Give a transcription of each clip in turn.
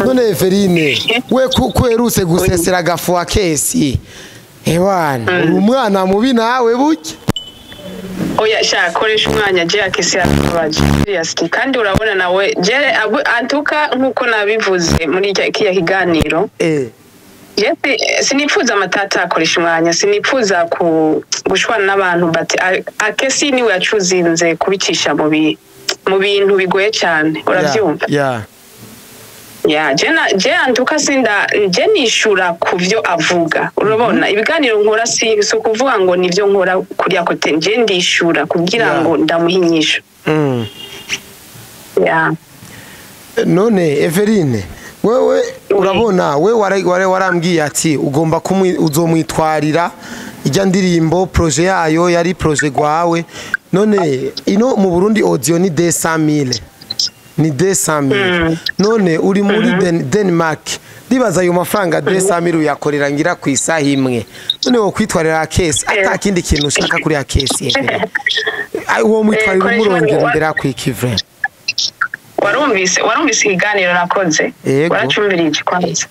None Everine we kweruse gusesera gafu akesi ewana umwana mubi nawe buke oya sha koresha umwanya je akesi abaje kandi urabona nawe je antuka nkuko nabivuze muri kiya kiganiro sinifuza amatata akoresha umwanya sinifuza gushwana n'abantu bati akesi niwe yacuzinze kubicisha mu bintu bigoye cyane uravyumva je antuka sinda je nishura kuvyo avuga urabona ibiganiro nkora si kuvuga ngo nivyo nkora kuri akote je ndishura kugira ngo ndamuhinyisha none Everine wewe urabona we warambwiye ati ugomba uzomwitwarira ijya ndirimbo projet yayo yari projet gwawe none ino mu Burundi audio ni 200,000 ni 200,000 none uri muri Denmark ndibaza ayo mafaranga 200,000 uyakorera ngira ku isaha imwe none wo kwitwarira akesi atakindi kintu ushaka kuri akesi uwo mwitwarira umurongera imbere akwikivre warumvise ikiganiro nakoze waracumvirije kwanza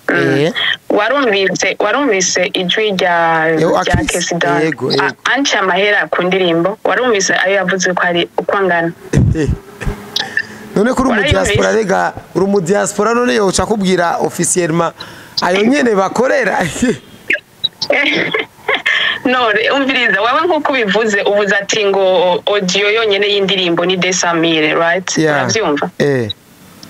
warumvise ijwi rya AKES DON ancha mahera ku ndirimbo warumvise ayo yavuze ko ari ukwangana none kuri mu diaspora rega uri mu diaspora none yo uca kubwira officiellement ayo nyene bakorera none umviriza wewe nkuko bivuze ubuza ati ngo audio yonyene y'indirimbo ni 200,000 right uravyumva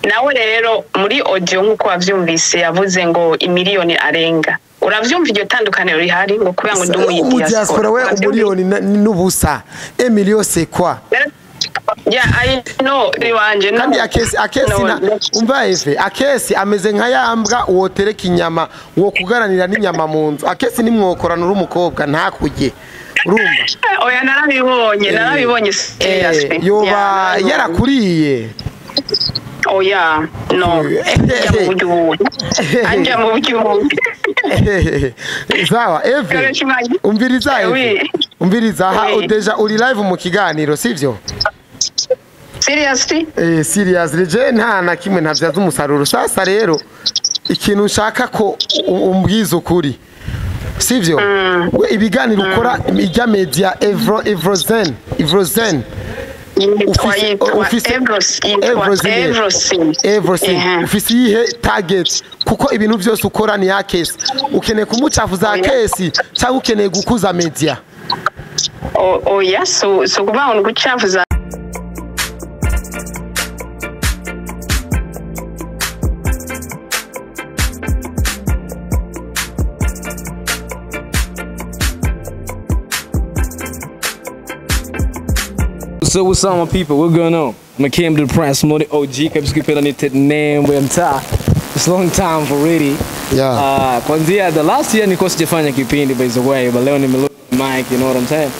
nawe rero muri audio nkuko wavyumvise yavuze ngo imiliyoni arenga uravyumva iryo tandukaniro rihari ngo kubera ngo ndumuye diaspora we umiliyoni n'ubusa emilio c'est quoi I know riwanje kandi akesi na umva efe akesi ameze nka yambwa wotereka inyama wo kugaranira n'inyama mu nzu akesi nimwokorana urumukobwa ntakujye urumva oya narabibonye yoba yarakuriye oya no anja mu buryo sawa eve umviriza ha deja uri live mu kiganiro sivyo seriously seriously je nta na kimwe ntavyaza umusaruro sasa rero ikintu nshaka ko umbwiza ukuri sivyo ibiganiro ukora ijya media Evrozen ufise ihe target kuko ibintu byose ukora ni akesi ukeneye kumucafuza akesi cyangwa ukeneye gukuza media oya so kuba ngo gucafuza So what's up my people, what going on? I came to the press mode OG kabisa kipenda ni name we mtaa. It's long time for really. Kwanzia the last year nilikuwa sijafanya kipindi by the way, but leo nimerudi mic, you know what I'm saying?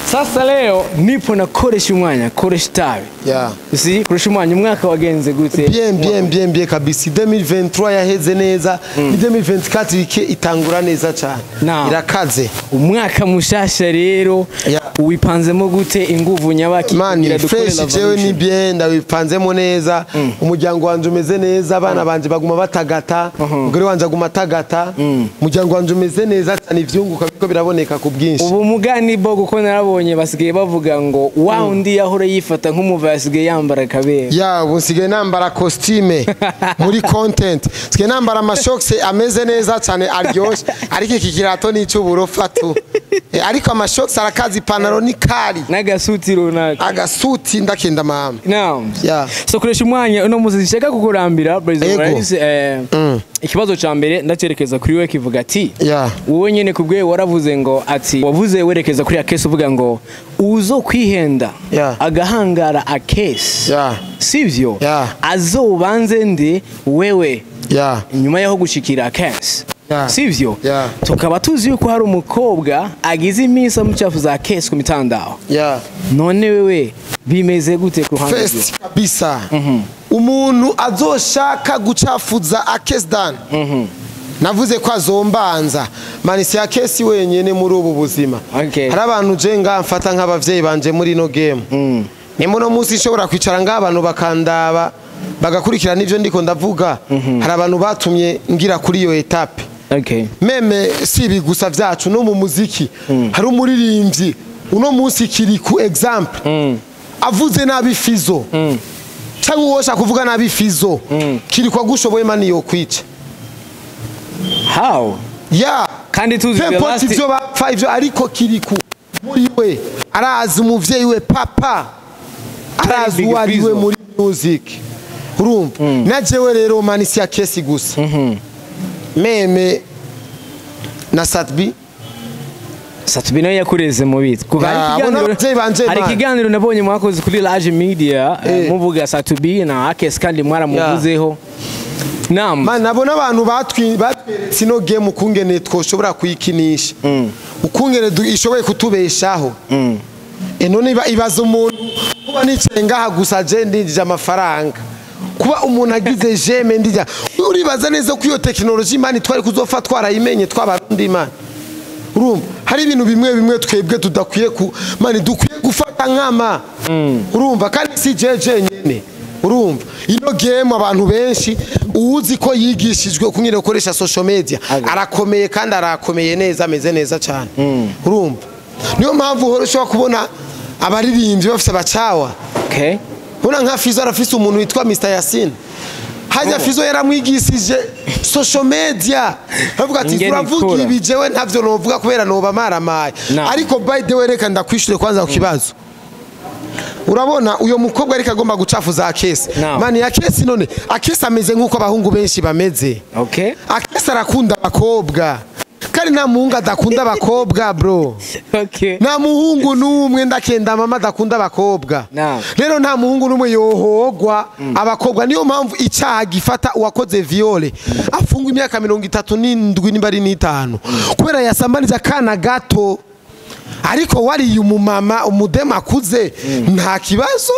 Sasa leo nipo na koresha umwanya, koresha tawi. You see, koresha umwanya mwaka wagenze gute. Bien kabisa. 2023 yaheze neza, 2024 wike itangura neza cyane. Irakaze. Umwaka mushasha rero uwipanzemo gute inguvu nyabaki kugira dukorera jewe ni bien ndawipanzemo neza umuryango wanje umeze neza abana banje baguma batagata umugore wanje aguma atagata umuryango wanje umeze neza cyane ivyunguka biko biraboneka ku bwinshi ubu mugani bo guko narabonye basigaye bavuga ngo waundi yahora yifata nk'umuva yasigaye yambara kabere ubu nsigaye nambara costume muri content nsigaye nambara amashokse ameze neza cyane aryoshye ariko iki kirato ni cy'uburofatu ariko amashokse arakazi panaro ni kari n'agasuti runaka agasuti ndakenda mama so koresha umwanya uno muzi shaka kukurambira ikibazo ca mbere ndacerekeza kuri we kivuga ati wowe nyene kubwe waravuze ngo ati wavuze werekeza kuri akesi uvuga ngo uzo kwihenda agahangara akesi sivyo azobanze ndi wewe nyuma yaho gushikira akesi sivyo tukaba tuzi yuko hari umukobwa agize iminsi amucafuza akesi ku mitandao none wewe bimeze gute ku ruhande kabisa umuntu azoshaka gucafuza AKES DON navuze ko azombanza manisi akesi wenyene muri ubu buzima hari abantu je ngamfata nk'abavyeyi banje muri no game ni muno musi ishobora kwicara ng'abantu bakandaba bagakurikira n'ivyo ndiko ndavuga hari abantu batumye ngira kuri iyo etape. Okay. Meme si bigusa vyacu no mu muziki hari umuririmbyi uno munsi kiri ku example avuze nabi Fizo cyangwa wosha kuvuga nabi Fizo kiri kwa gushoboye mani yo kwica. How? Yeah, kandi tuzi the last ivyo bapfa ivyo ariko kiriku muri we arazi umuvyeyi we papa arazi wariwe muri music urumva najewe rero mani si akesi gusa meme na Satbi nayo yakureze mu bitwa kuva hari ikiganiro nabonye mwakoze kuri Large Media muvuga Satbi na AKES kandi mwaramuvuzeho. Man nabona abantu batweretse no game ukungene twoshobora kuyikinisha ukungene ishoboye kutubeshaho none ibaza umuntu kuba nicaye ngaha gusa je ndinjije amafaranga kuba umuntu agize jeme ndijya uribaza neza ko iyo technology mani twari kuzofa twarayimenye twabarundi man urumva hari ibintu bimwe twebwe tudakwiye ku mani dukwiye gufata nkama urumva kandi si jeje nyene urumva ino game abantu benshi uzi ko yigishijwe kunyire gukoresha social media arakomeye kandi arakomeye neza ameze neza cyane urumva niyo mpamvu horosho kubona abaririmbyi bafite bacawa. Okay. Bona nka Fizo arafise umuntu witwa Mr Yasin hajya Fizo yaramwigishije social media avuga ati turavuga ibi jewe ntavyo novuga kubera noba maramaye ariko by the way reka ndakwishure kwanza ku kibazo. Urabona uyo mukobwa ariko agomba gucafuza AKES mani ya AKES none AKES ameze nkuko abahungu benshi bameze. Okay. AKES arakunda abakobwa kandi nta muhungu adakunda abakobwa bro. Okay. Nta muhungu n'umwe ndakenda mama adakunda abakobwa. Rero nta muhungu n'umwe yohogwa abakobwa niyo mpamvu icyaha gifata uwakoze viole afungwa imyaka 37 nimbari n'itanu kubera yasambanije akana gato ariko wari umumama umudema akuze nta kibazo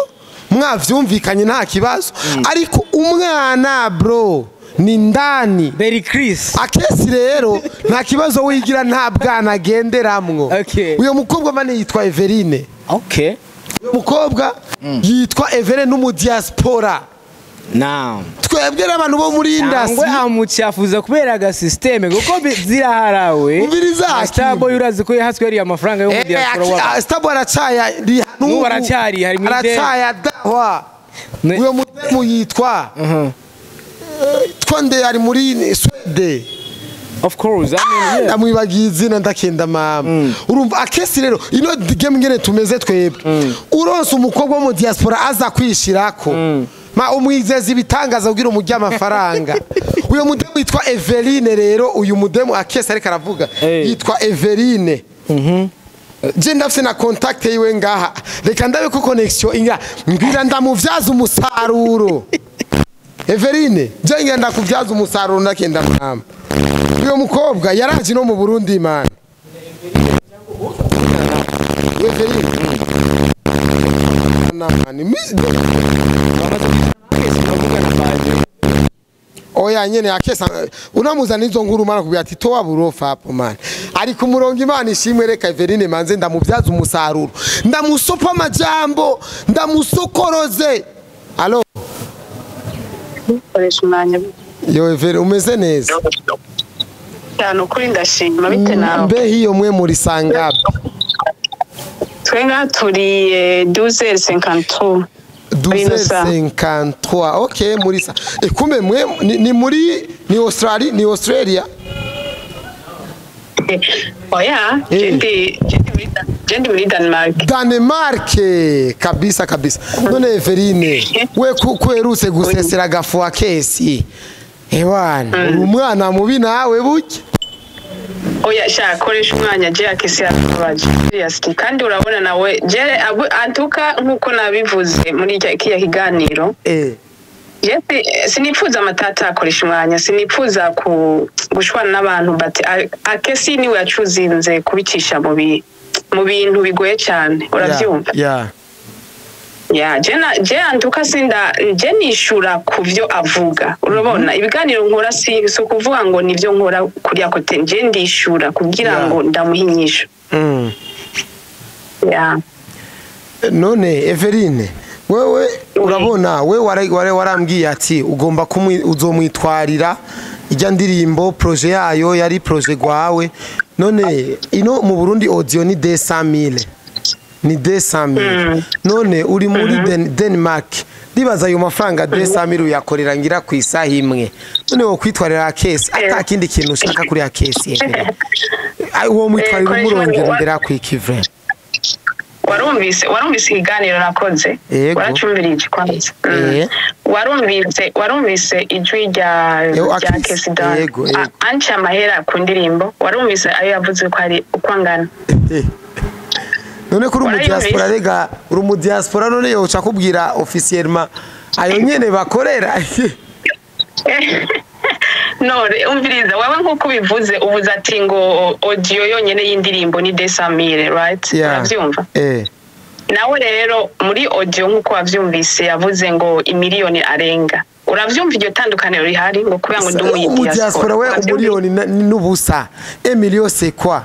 mwavyumvikanye nta kibazo ariko umwana bro ni ndani very Chris AKES rero nta kibazo wigira nta bwana agenderamwo. Uyo mukobwa mane yitwa Everine. Okay. Uyo mukobwa yitwa Everine n'umu diaspora. Twebwe abantu bo muri industry ngwe amucyafuza kubera aga system kuko ziraharawe Starboy urazi ko yahatswe ari amafaranga yo mu diaspora Starboy aracaya n'ubu aracyari hari mu ide aracaya dahwa uyo mudemu yitwa twande ari muri Swede. Of course I mean amwibagiye izina ndakenda mama urumva AKES rero ino game ngene tumeze twebwe uronse umukobwa mu diaspora aza kwishirako ma umwizeza ibitangaza kugira umujya amafaranga. Uyo mudemu yitwa Everine rero uyu mudemu AKES ariko aravuga yitwa Everine. Je ndafise na contact yiwe ngaha reka ndabe ko connection inga ngira ndamuvyaza umusaruro. Everine je ngenda kuvyaza umusaruro ndakenda mama. Uyo mukobwa yaraje no mu Burundi man. Everine oya nyene AKES unamuzana izo nkuru mara kubya ati towa burofa hapo man ariko umurongo Imana ishimwe reka Everine manze ndamuvyaza umusaruro ndamusopa amajambo ndamusokoroze. Allo yo Everine umeze neza cyane ukuri ndashima bite nawe mbe hiyo mwe muri sangabe twenga turi 12:53 12:53 okay muri sa kumbe mwe ni muri ni Australia oya jendi muri Denmark kabisa none Everine we kwerutse gusesera gafu AKES ewana umwana mubi nawe buke oya sha koresha umwanya je AKES yakoraje seriously kandi urabona nawe je antuka nkuko nabivuze muri kiya kiganiro sinipfuza amatata akoresha umwanya sinipfuza gushwana n'abantu but AKES niwe yacuzinze kubicisha mu bintu bigoye cyane urabyumva je antuka sinda je nishura kuvyo avuga urabona ibiganiro nkora si kuvuga ngo nivyo nkora kuri akote je ndishura kugira ngo ndamuhinyisha none Everine wewe urabona we warambwiye ati ugomba uzomwitwarira ijya ndirimbo projet yayo yari projet gwawe none ino mu Burundi audio ni 200,000 ni 200,000 none uri muri Denmark ndibaza ayo mafaranga 200,000 uyakorera ngira ku isaha imwe none wo kwitwarira AKES atakindi kintu ushaka kuri AKES uwo mwitwarira umurongera ndera kwikivre warumvise ikiganiro nakoze waracumvirije kwanza warumvise ijwi rya AKES Don anca amahera ku ndirimbo warumvise ayo yavuze ko ari ukwangana none kuri mu diaspora rega uri mu diaspora none yo uca kubwira officiellement ayo nyene bakorera no umviriza wewe nkuko bivuze uvuze ati ngo audio yonyene y'indirimbo ni 200,000 right uravyumva nawe rero muri audio nkuko wavyumvise yavuze ngo imiliyoni arenga uravyumva iryo tandukaniro rihari ngo kubera ngo ndi mu diaspora we umiliyoni n'ubusa emilio c'est quoi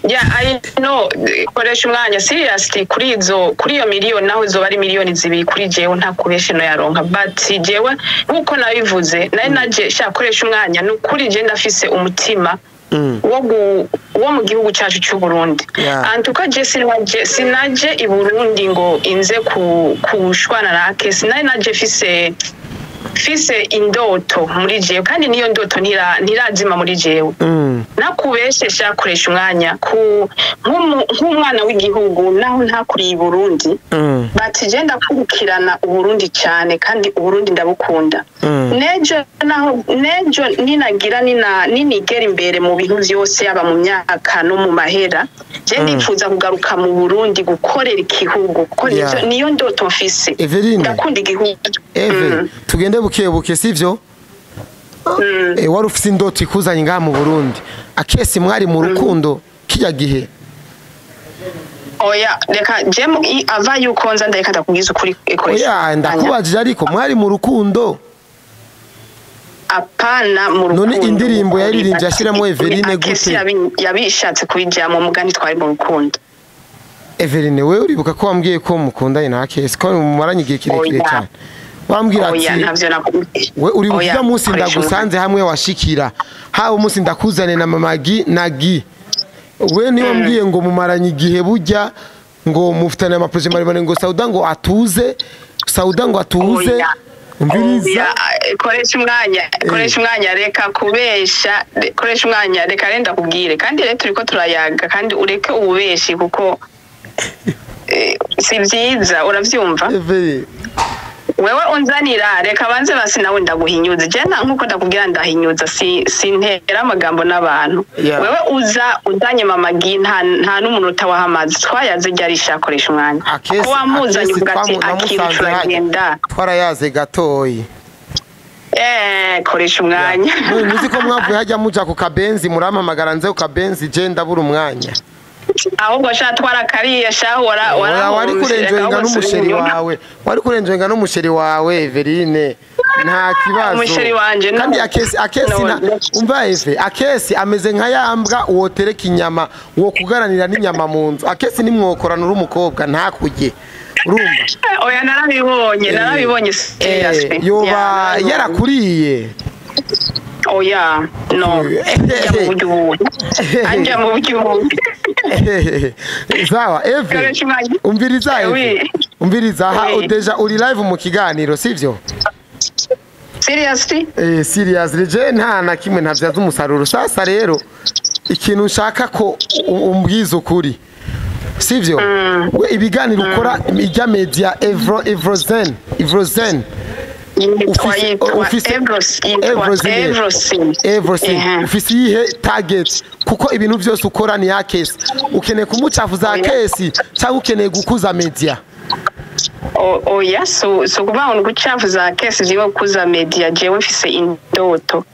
I know koresha umwanya seriously kuri iyo miliyoni naho zo bari miliyoni zibiri kuri jewe nta kubeshe no yaronka but jewe nkuko nabivuze nari naje shakoresha umwanya n'ukuri je ndafise umutima wo mu gihugu cyacu cy'u Burundi antuka je sinaje i Burundi ngo inze kushwana na AKES nari naje fise indoto muri jewe kandi niyo ndoto ntirazima muri jewe nakubeshe shakoresha umwanya nk'umwana w'igihugu naho ntakuriye i Burundi bati je ndakurikirana Uburundi cyane kandi Uburundi ndabukunda nejo ninagira ninigera imbere mu bintu byose yaba mu myaka no mu mahera je ndifuza kugaruka mu Burundi gukorera igihugu kuko niyo ndoto mfise ndakunda igihugu tugende bukebuke sivyo wari ufite indoto ikuzanye ngaha mu Burundi AKES mwari mu rukundo kijya gihe oya reka jemu ava yuko nza ndeka ndakubwiza ukuri oya ndakubajije ariko mwari mu rukundo apana mu rukundo none indirimbo yaririmbye ashiramo Everine gute yabishatse kubijyamo mugani twari mu rukundo Everine we uribuka ko wambwiye ko mukundanye na AKES ko mumaranye igihe kirekire cyane wambwira ati we uri buvuga munsi ndagusanze hamwe washikira ha umunsi ndakuzane na mamagi nagi we ni wambwiye ngo mumaranye igihe bujya ngo mufitane amaprojet maribane ngo Sauda ngo atuze umviriza koresha umwanya reka kubesha koresha umwanya reka renda kubwire kandi rero turiko turayaga kandi ureke ububeshi kuko si byiza uravyumva wewe unzanira reka banze basi nawe ndaguhinyuza je nkuko ndakubwira ndahinyuza sintera amagambo n'abantu wewe uzanye mamagi nta n'umunota wahamaze twayaze ryari shakoresha umwanya ko wamuzanye uvuga ati akiragenda twarayaze gatoyi koresha umwanya muzi ko mwavuye hajya muja ku kabenzi murampamagara nze ku kabenzi je ndabura umwanya ahubwo shatwara kariya shahora wari kurenjenga n'umusheri wawe Everine nta kibazo umusheri wanje kandi AKES umva AKES ameze nka yambwa wotereka inyama wo kugaranira n'inyama mu nzu AKES ni mwokorana urumukobwa nta kujye urumva oya narabibonye yoba yarakuriye oya no anja mu buryo sawa Eve umviriza ha deja uri live mu kiganiro sivyo seriously je nta na kimwe ntavyaza umusaruro sasa rero ikintu nshaka ko umbwiza ukuri sivyo ibiganiro ukora ijya media Evrozen ufise ihe target kuko ibintu byose ukora ni AKES ukeneye kumucafuza AKES cyangwa ukeneye gukuza media oya so kuba ngo gucafuza AKES ziwe gukuza media jewe mfise indoto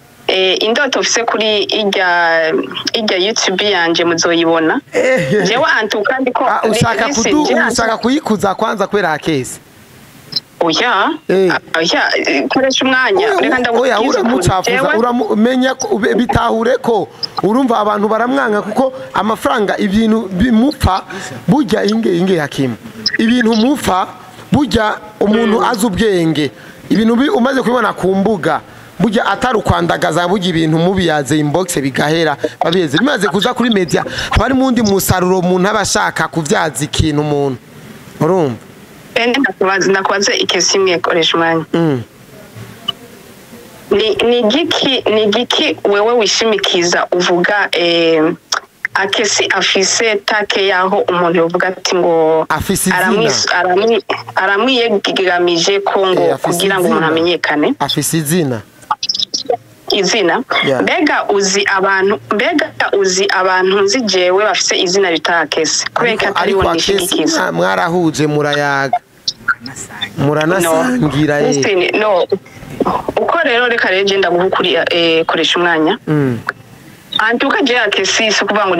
ufise kuri ijya YouTube yanje muzoyibona jewe antuka ndiko ushaka kuyikuza kwanza kwera AKES oya koresha umwanya reka ndagucafuza uramenya bitahure ko urumva abantu baramwanga kuko amafaranga ibintu bimupfa burya inge hakimu ibintu mupfa burya umuntu azi ubwenge ibintu umaze kubibona ku mbuga burya atari ukwandagaza burya ibintu mubiyaze inbox bigahera babiyeze bimaze kuza kuri media bari mu ndi musaruro umuntu abashaka kuvyaza ikintu umuntu urumva ndakubaze ikesi imwe koresha umwanya ni giki wewe wishimikiza uvuga akesi afise take yaho umuntu yovuga ati ngo aramwiyegamije ko ngo kugira ngo umuntu amenyekane afise izina mbega uzi abantu nzi jewe bafise izina rita akesi kubera atari wo nishigikiza mwarahuje murayaga muranasangira no uko rero reka rero ndaguha kuri koresha umwanya antuka je akesi so kuvuga ngo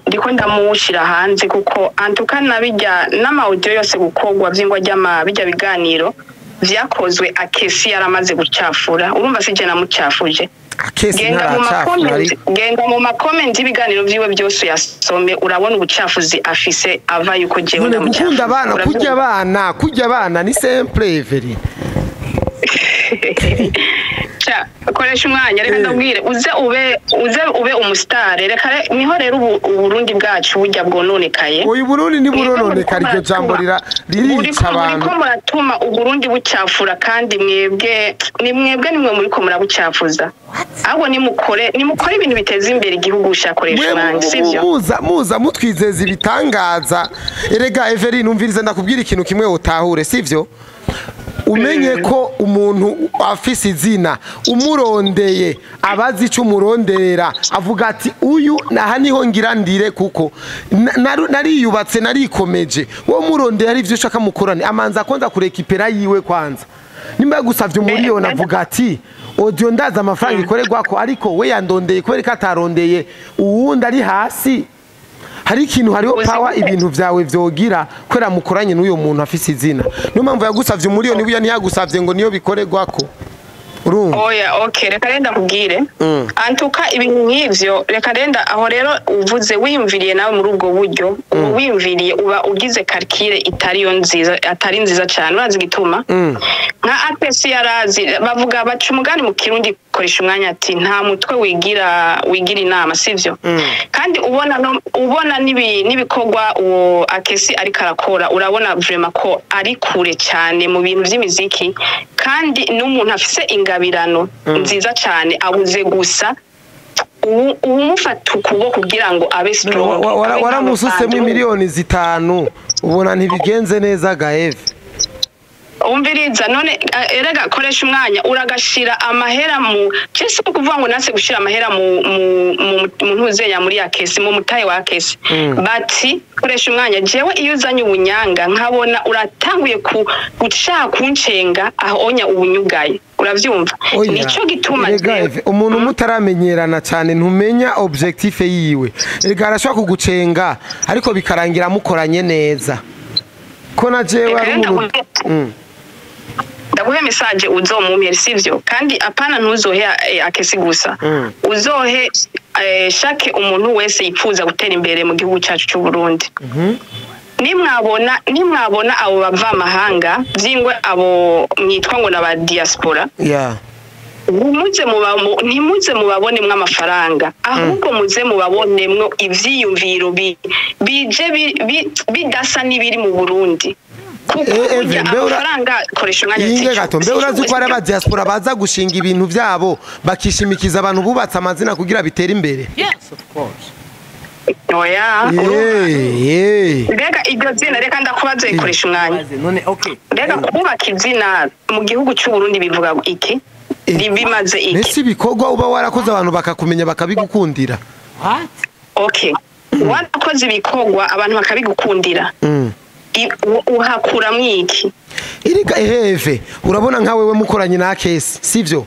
ndiko ndamushira hanze kuko antuka nabijya n'amaudio yose gukogwa vyingwa ryama bijya biganiro vyakozwe akesi yaramaze gucafura urumva sije namucafuje genda mu makomenti ibiganiro vyiwe byose yasome urabona ubucafuzi afise ava yuko jewe ndamukunda abana kujya abana ni simple very koresha umwanya reka ndabwire uze ube umusitari reka niho rero uburundi bwacu burya bwononekaye uyu Burundi ni burononeka iryo jambo ririca abantu uriko muratuma uburundi bucafura kandi mwebwe nimwe muriko murabucafuza ahubwo nimukore ibintu biteza imbere igihugu ushakoresha umwanya sivyo muza mutwizeza ibitangaza erega Everine umvirize ndakubwira ikintu kimwe utahure sivyo umenye ko umuntu afise izina umurondeye abazi ico umuronderera avuga ati uyu naha niho ngira ndire kuko nariyubatse narikomeje wo murondeye ari ivyo ushaka mukorane amanza konza kurekipera yiwe kwanza nimba yagusavye umuriyoni avuga ati audio ndaza amafaranga ikorerwako ariko we yandondeye kubera ko atarondeye uwundi ari hasi hari ikintu hariho power ibintu vyawe vyogira kwera mukoranye n'uyo muntu afise izina niyo mpamvu yagusavye umuriyoni buya ntiyagusavye ngo niyo bikorerwako urumva oya okay reka renda kubwire antuka ibintu nk'ivyo reka renda aho rero uvuze wiyumviriye nawe muri ubwo buryo wiyumviriye uba ugize calcule atari nziza cyane urazi gituma nka AKES yarazi bavuga baca umugani mu kirundi koresha umwanya ati nta mutwe wigira inama sivyo kandi ubona nibikorwa uwo AKES ari karakora urabona vraiment ko ari kure cyane mu bintu by'imiziki kandi n'umuntu afise ingabirano nziza cyane abuze gusa umufata ukuboko kugira ngo abe strong waramususemo miliyoni 5 ubona ntibigenze neza Gaeve umviriza none erega koresha umwanya uragashira amahera mu cyese kuvuga ngo nase gushira amahera mu ntuze yamuriye AKES mu mutaye wa AKES bati koresha umwanya jewe iyo uzanye ubunyanga nkabona uratanguye gushaka kuncenga aho onya ubunyugaye uravyumva nico gituma umuntu mutaramenyerana cyane ntumenya objectif yiwe erega arashaka kugucenga ariko bikarangira mukoranye neza ko na jewe ari umuntu ndaguhe message uzomumira sivyo kandi apana ntuzohe AKES gusa uzohe shake umuntu wese yipfuza gutera imbere mu gihugu cyacu cy'u Burundi nimwabona abo bava amahanga vyingwe abo mwitwa ngo naba diaspora ntimuze mubabonemwo amafaranga ahubwo muze mubabonemwo ivyiyumviro bije bidasa n'ibiri mu Burundi amafaranga koresha umwanya gato mbe urazi ko ari aba diaspora baza gushinga ibintu byabo bakishimikiza abantu bubatse amazina kugira bitere imbere yes of course oya mbega iryo zina reka ndakubaza ikoresha umwanya mbega kubaka izina mu gihugu cy'u Burundi bivuga iki bimaze iki mbese ibikorwa uba warakoze abantu bakakumenya bakabigukundira okay warakoze ibikorwa abantu bakabigukundira uhakura mwiki irika eheve urabona nka wewe mukoranye na AKES sivyo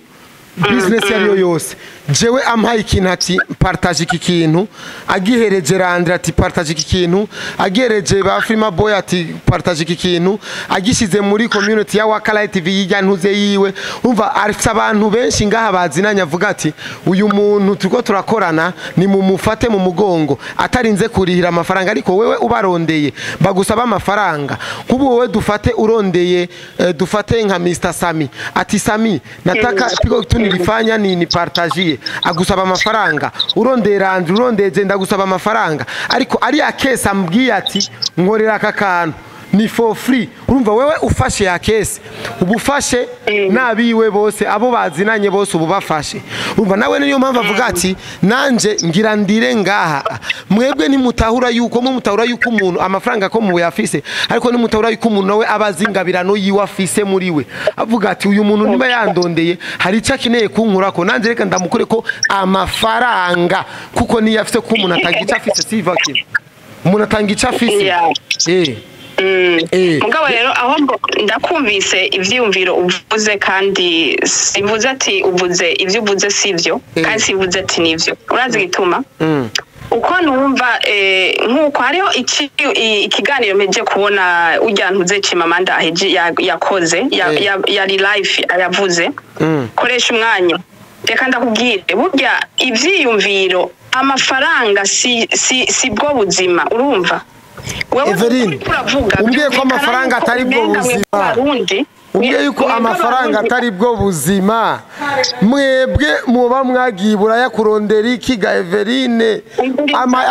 business yariyo yose jewe ampaye ikintu ati partage iki kintu agihereje Randra ati partage iki kintu agihereje ba Filma Boy ati partage iki kintu agishize muri community ya Wakala TV yijya ntuze yiwe umva arifite abantu benshi ngaha bazinanya avuga ati uyu muntu turiko turakorana ni mumufate mu mugongo atarinze kurihira amafaranga ariko wewe ubarondeye bagusaba amafaranga kubu wewe dufate urondeye dufate nka Mr Sami ati Sami nataka piko tunilifanya ni partage agusaba amafaranga urondeye Randra urondeye genda gusaba amafaranga ariko ari AKES ambwiye ati nkorera aka kantu ni for free urumva wewe ufashe AKES ubufashe nabiwe bose abo bazinanye bose ubufashe urumva nawe niyo mpamvu avuga ati nanje ngira ndire ngaha mwebwe nimutahura yuko umuntu amafaranga ko mu yafise ariko nimutahura yuko umuntu nawe abazingabirano yiwe afise muri we avuga ati uyu muntu niba yandondeye hari icyo akeneye kunkurako nanje reka ndamukure ko amafaranga kuko niyo afise ko umuntu atagica afise siva kintu umuntu atangica afise mugabo rero aho ndakumvise ivyumviro uvuze kandi simvuze ati uvuze ivyo uvuze sivyo kandi simvuze ati nivyo urazi gituma uko numva nkuko hariho ikiganiro mpeje kubona ujyantuze Chimamanda yakoze yari live ayavuze koresha umwanya reka ndakubwire burya ivyiyumviro amafaranga si bwo buzima urumva Everine umbwiye ko amafaranga atari bwo buzima umbwiye yuko amafaranga atari bwo buzima mwebwe muba mwagibura yakurondera iki ga Everine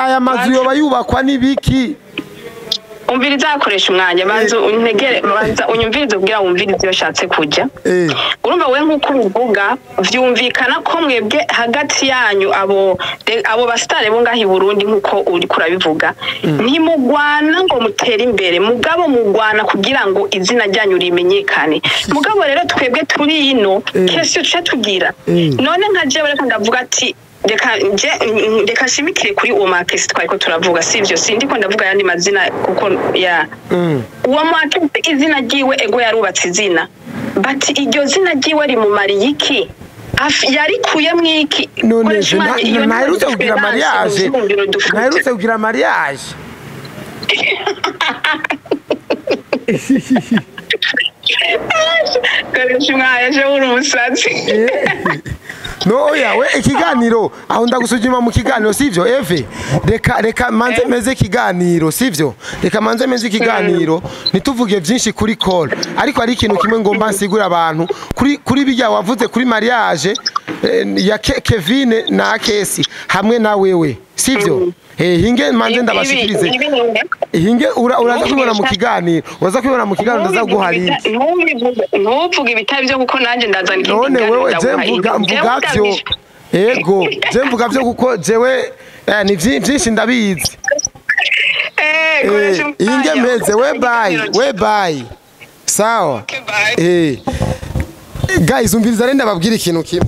aya mazu yoba yubakwa nibiki umviriza akoresha umwanya banza unyumvirize ubwira wumvirize iyo shatse kujya urumva we nkuko ubivuga vyumvikana ko mwebwe hagati yanyu abo bastare bo ngahi Burundi nkuko uri kurabivuga ntimugwana ngo mutere imbere mugabo mugwana kugira ngo izina ryanyu rimenyekane mugabo rero twebwe turi ino kesyo cyo tugira none nka jewe reka ndavuga ati Deka shimikire kuri uwo AKES twariko turavuga sivyo sindiko ndavuga yandi mazina kuko ya uwo AKES izina giwe ego yarubatse izina but iryo zina giwe rimumariye iki yarikuye mwiki none naherutse kugira mariage koresha umwanya je uri umusazi no yawe ikiganiro aho ndagusujima mu kiganiro sivyo Eve reka manze meze kiganiro sivyo reka manze meze kiganiro nituvuge byinshi kuri call ariko ari ikintu kimwe ngomba nsigura abantu kuri bijya wavuze kuri mariage ya Kevin na AKES hamwe na wewe sivyo hinge manze ndabashikirize hinge uraza kubona mu kiganiro ndaza guharira ntuvuge ibitari byo kuko nanje ndazana ikindi none wewe je mvuga byo ego je mvuga byo kuko jewe ni byinshi ndabizi hinge meze we bye sawa guys umviriza renda babwira ikintu kimwe